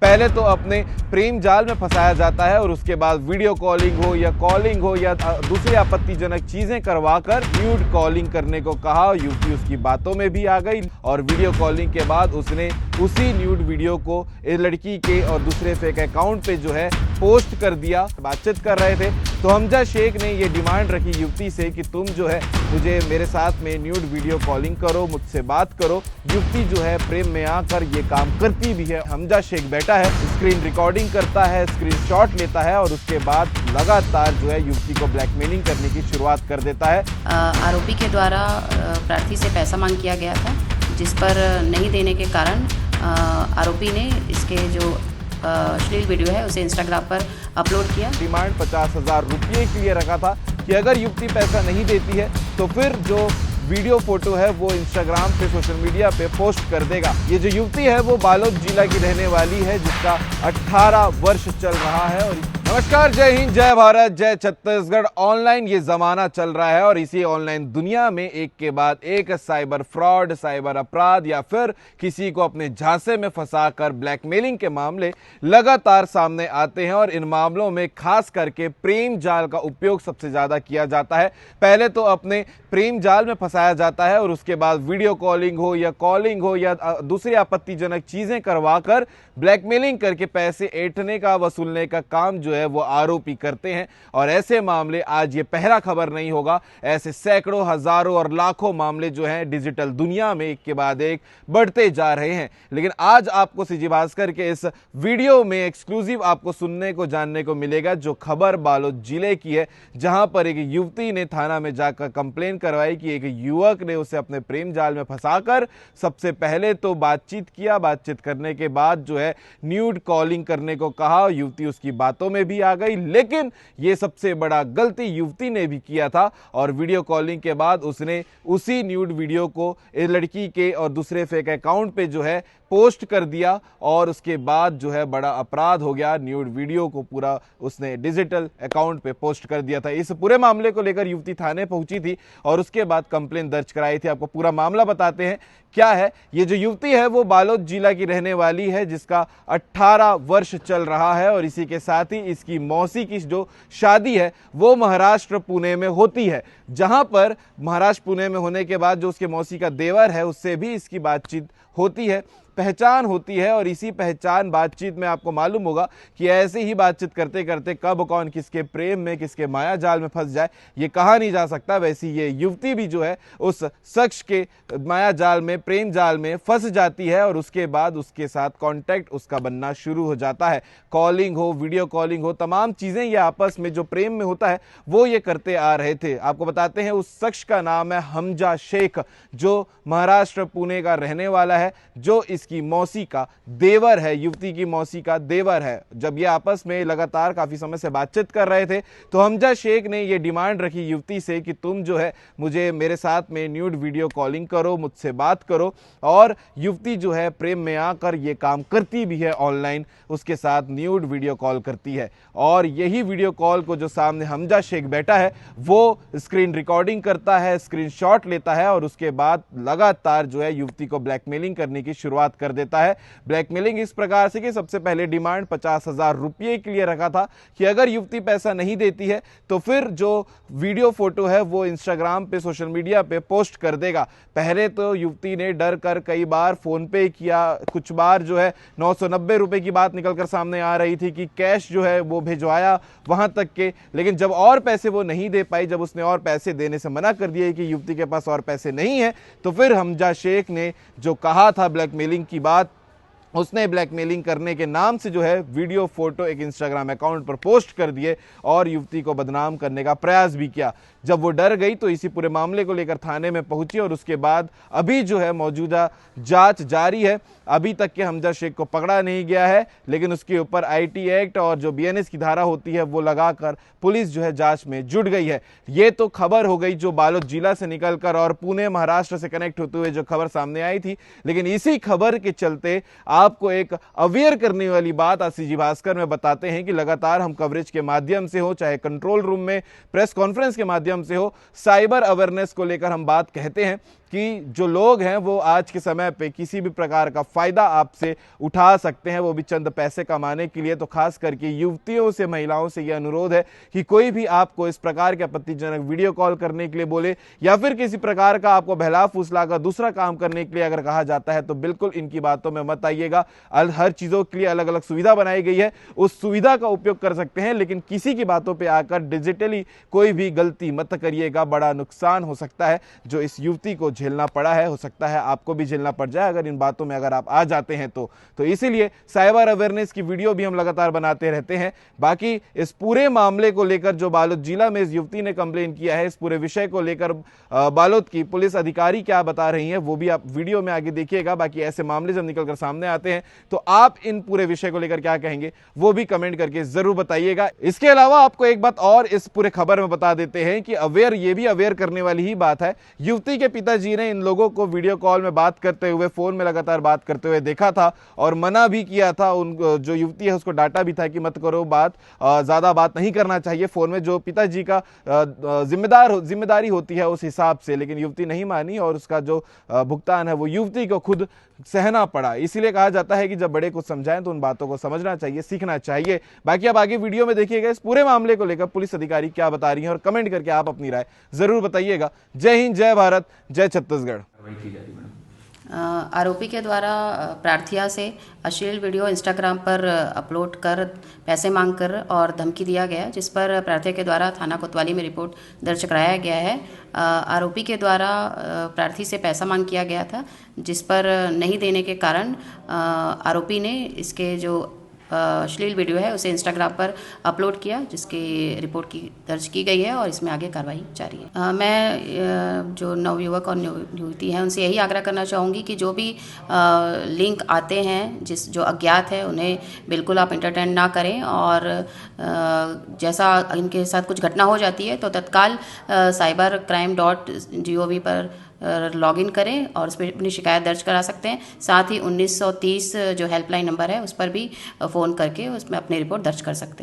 पहले तो अपने प्रेम जाल में फंसाया जाता है और उसके बाद वीडियो कॉलिंग हो या दूसरी आपत्तिजनक चीजें करवाकर न्यूड कॉलिंग करने को कहा। युवती उसकी बातों में भी आ गई और वीडियो कॉलिंग के बाद उसने उसी न्यूड वीडियो को इस लड़की के और दूसरे फेक अकाउंट पे जो है पोस्ट कर दिया। बातचीत कर रहे थे तो हमजा शेख ने ये डिमांड रखी युवती से कि तुम जो है मुझे मेरे साथ में न्यूड वीडियो कॉलिंग करो, मुझसे बात करो। युवती जो है प्रेम में आकर ये काम करती भी है। हमजा शेख बैठा है, स्क्रीन रिकॉर्डिंग करता है, स्क्रीनशॉट लेता है और उसके बाद लगातार जो है युवती को ब्लैकमेलिंग करने की शुरुआत कर देता है। आरोपी के द्वारा प्रार्थी से पैसा मांग किया गया था, जिस पर नहीं देने के कारण आरोपी ने इसके जो अश्लील वीडियो है उसे इंस्टाग्राम पर अपलोड किया। डिमांड 50,000 रुपये के लिए रखा था कि अगर युवती पैसा नहीं देती है तो फिर जो वीडियो फोटो है वो इंस्टाग्राम पे सोशल मीडिया पे पोस्ट कर देगा। ये जो युवती है वो बालोद जिला की रहने वाली है जिसका 18 वर्ष चल रहा है। और नमस्कार, जय हिंद, जय भारत, जय छत्तीसगढ़। ऑनलाइन ये जमाना चल रहा है और इसी ऑनलाइन दुनिया में एक के बाद एक साइबर फ्रॉड, साइबर अपराध या फिर किसी को अपने झांसे में फंसाकर ब्लैकमेलिंग के मामले लगातार सामने आते हैं और इन मामलों में खास करके प्रेम जाल का उपयोग सबसे ज्यादा किया जाता है। पहले तो अपने प्रेम जाल में फंसाया जाता है और उसके बाद वीडियो कॉलिंग हो या दूसरी आपत्तिजनक चीजें करवाकर ब्लैकमेलिंग करके पैसे ऐंठने का, वसूलने का काम जो है वो आरोपी करते हैं। और ऐसे मामले आज ये पहला खबर नहीं होगा, ऐसे सैकड़ों, हजारों और लाखों मामले जो हैं डिजिटल दुनिया में एक के बाद एक बढ़ते जा रहे हैं। लेकिन आज आपको सीजी भास्कर के इस वीडियो में एक्सक्लूसिव आपको सुनने को, जानने को मिलेगा जो खबर बालोद जिले की है, जहां पर एक युवती ने थाना में जाकर कंप्लेन करवाई कि एक युवक ने उसे अपने प्रेम जाल में फंसाकर सबसे पहले तो बातचीत किया, बातचीत करने के बाद जो है न्यूड कॉलिंग करने को कहा। युवती उसकी बातों में भी आ गई, लेकिन यह सबसे बड़ा गलती युवती ने भी किया था और वीडियो कॉलिंग के बाद उसने उसी न्यूड वीडियो को इस लड़की के और दूसरे फेक अकाउंट पे जो है पोस्ट कर दिया और उसके बाद जो है बड़ा अपराध हो गया। न्यूड वीडियो को पूरा उसने डिजिटल अकाउंट पे पोस्ट कर दिया था। इस पूरे मामले को लेकर युवती थाने पहुंची थी और उसके बाद कंप्लेन दर्ज कराई थी। आपको पूरा मामला बताते हैं क्या है। ये जो युवती है वो बालोद जिला की रहने वाली है जिसका 18 वर्ष चल रहा है और इसी के साथ ही इसकी मौसी की जो शादी है वो महाराष्ट्र पुणे में होती है, जहां पर महाराष्ट्र पुणे में होने के बाद जो उसके मौसी का देवर है उससे भी इसकी बातचीत होती है, पहचान होती है। और इसी पहचान बातचीत में आपको मालूम होगा कि ऐसे ही बातचीत करते करते कब कौन किसके प्रेम में, किसके माया जाल में फंस जाए ये कहा नहीं जा सकता। वैसी ये युवती भी जो है उस शख्स के माया जाल में, प्रेम जाल में फंस जाती है और उसके बाद उसके साथ कांटेक्ट उसका बनना शुरू हो जाता है। कॉलिंग हो, वीडियो कॉलिंग हो, तमाम चीजें ये आपस में जो प्रेम में होता है वो ये करते आ रहे थे। आपको बताते हैं उस शख्स का नाम है हमजा शेख, जो महाराष्ट्र पुणे का रहने वाला है, जो इसकी मौसी का देवर है, युवती की मौसी का देवर है। जब ये आपस में लगातार काफी समय से बातचीत कर रहे थे तो हमजा शेख ने ये डिमांड रखी युवती से कि तुम जो है मुझे मेरे साथ में न्यूड वीडियो कॉलिंग करो, मुझसे बात करो। और युवती जो है प्रेम में आकर ये काम करती भी है, ऑनलाइन उसके साथ न्यूड वीडियो कॉल करती है। और यही वीडियो कॉल को जो सामने हमजा शेख बैठा है वो स्क्रीन रिकॉर्डिंग करता है, स्क्रीनशॉट लेता है और उसके बाद लगातार जो है युवती को ब्लैकमेलिंग करने की शुरुआत कर देता है। ब्लैकमेलिंग इस प्रकार से कि सबसे पहले डिमांड 50,000 रुपये के लिए रखा था कि अगर युवती पैसा नहीं देती है तो फिर जो वीडियो फोटो है वो इंस्टाग्राम पे, सोशल मीडिया पे पोस्ट कर देगा। पहले तो युवती ने डर कर कई बार फोन पे किया, कुछ बार जो है 990 रुपए की बात निकलकर सामने आ रही थी कि कैश जो है वो भिजवाया वहां तक के। लेकिन जब और पैसे वो नहीं दे पाई, जब उसने और पैसे देने से मना कर दिया कि युवती के पास और पैसे नहीं है, तो फिर हमजा शेख ने जो कहा था ब्लैकमेलिंग की बात, उसने ब्लैकमेलिंग करने के नाम से जो है वीडियो फोटो एक इंस्टाग्राम अकाउंट पर पोस्ट कर दिए और युवती को बदनाम करने का प्रयास भी किया। जब वो डर गई तो इसी पूरे मामले को लेकर थाने में पहुंची और उसके बाद अभी जो है मौजूदा जांच जारी है। अभी तक के हमजा शेख को पकड़ा नहीं गया है, लेकिन उसके ऊपर आईटी एक्ट और जो बीएनएस की धारा होती है वो लगाकर पुलिस जो है जांच में जुट गई है। ये तो खबर हो गई जो बालोद जिला से निकलकर और पुणे, महाराष्ट्र से कनेक्ट होते हुए जो खबर सामने आई थी। लेकिन इसी खबर के चलते आपको एक अवेयर करने वाली बात आज सीजी भास्कर में बताते हैं कि लगातार हम कवरेज के माध्यम से हो, चाहे कंट्रोल रूम में प्रेस कॉन्फ्रेंस के माध्यम माध्यम से हो। साइबर अवेयरनेस को लेकर हम बात कहते हैं कि जो लोग हैं वो आज के समय पे किसी भी प्रकार का फ़ायदा आपसे उठा सकते हैं, वो भी चंद पैसे कमाने के लिए। तो खास करके युवतियों से, महिलाओं से ये अनुरोध है कि कोई भी आपको इस प्रकार के आपत्तिजनक वीडियो कॉल करने के लिए बोले या फिर किसी प्रकार का आपको बहला फुसला कर दूसरा काम करने के लिए अगर कहा जाता है तो बिल्कुल इनकी बातों में मत आइएगा। हर चीज़ों के लिए अलग अलग सुविधा बनाई गई है, उस सुविधा का उपयोग कर सकते हैं, लेकिन किसी की बातों पर आकर डिजिटली कोई भी गलती मत करिएगा। बड़ा नुकसान हो सकता है जो इस युवती को झेलना पड़ा है, हो सकता है आपको भी झेलना पड़ जाए अगर इन बातों में अगर आप आ जाते हैं तो इसीलिए साइबर अवेयरनेस की वीडियो भी हम लगातार बनाते रहते हैं। बाकी इस पूरे मामले को लेकर जो बालोद जिला में इस युवती ने कंप्लेन किया है, इस पूरे विषय को लेकर बालोद की पुलिस अधिकारी क्या बता रही हैं वो भी आप वीडियो में आगे देखिएगा। बाकी ऐसे मामले जब निकलकर सामने आते हैं तो आप इन पूरे विषय को लेकर क्या कहेंगे वो भी कमेंट करके जरूर बताइएगा। इसके अलावा आपको एक बात और इस पूरे खबर में बता देते हैं कि ये भी अवेयर करने वाली ही बात है। युवती के पिताजी ने इन लोगों को वीडियो कॉल में बात करते हुए, फोन में लगातार बात करते हुए देखा था और मना भी किया था। उन जो युवती है उसको डांटा भी था कि मत करो बात, ज्यादा बात नहीं करना चाहिए फोन में, जो पिताजी का जिम्मेदारी होती है उस हिसाब से। लेकिन युवती नहीं मानी और उसका जो भुगतान है वो युवती को खुद सहना पड़ा। इसीलिए कहा जाता है कि जब बड़े कुछ समझाएं तो उन बातों को समझना चाहिए, सीखना चाहिए। बाकी अब आगे वीडियो में देखिएगा इस पूरे मामले को लेकर पुलिस अधिकारी क्या बता रही हैं और कमेंट करके आप अपनी राय जरूर बताइएगा। जय हिंद, जय भारत, जय छत्तीसगढ़। आरोपी के द्वारा प्रार्थिया से अश्लील वीडियो इंस्टाग्राम पर अपलोड कर पैसे मांगकर और धमकी दिया गया, जिस पर प्रार्थिया के द्वारा थाना कोतवाली में रिपोर्ट दर्ज कराया गया है। आरोपी के द्वारा प्रार्थी से पैसा मांग किया गया था, जिस पर नहीं देने के कारण आरोपी ने इसके जो अश्लील वीडियो है उसे इंस्टाग्राम पर अपलोड किया, जिसकी रिपोर्ट की दर्ज की गई है और इसमें आगे कार्रवाई जारी है। मैं जो नवयुवक और युवती हैं उनसे यही आग्रह करना चाहूँगी कि जो भी लिंक आते हैं जो अज्ञात है उन्हें बिल्कुल आप एंटरटेन ना करें और जैसा इनके साथ कुछ घटना हो जाती है तो तत्काल cybercrime.gov पर लॉगिन करें और उस पर अपनी शिकायत दर्ज करा सकते हैं। साथ ही 1930 जो हेल्पलाइन नंबर है उस पर भी फ़ोन करके उसमें अपनी रिपोर्ट दर्ज कर सकते हैं।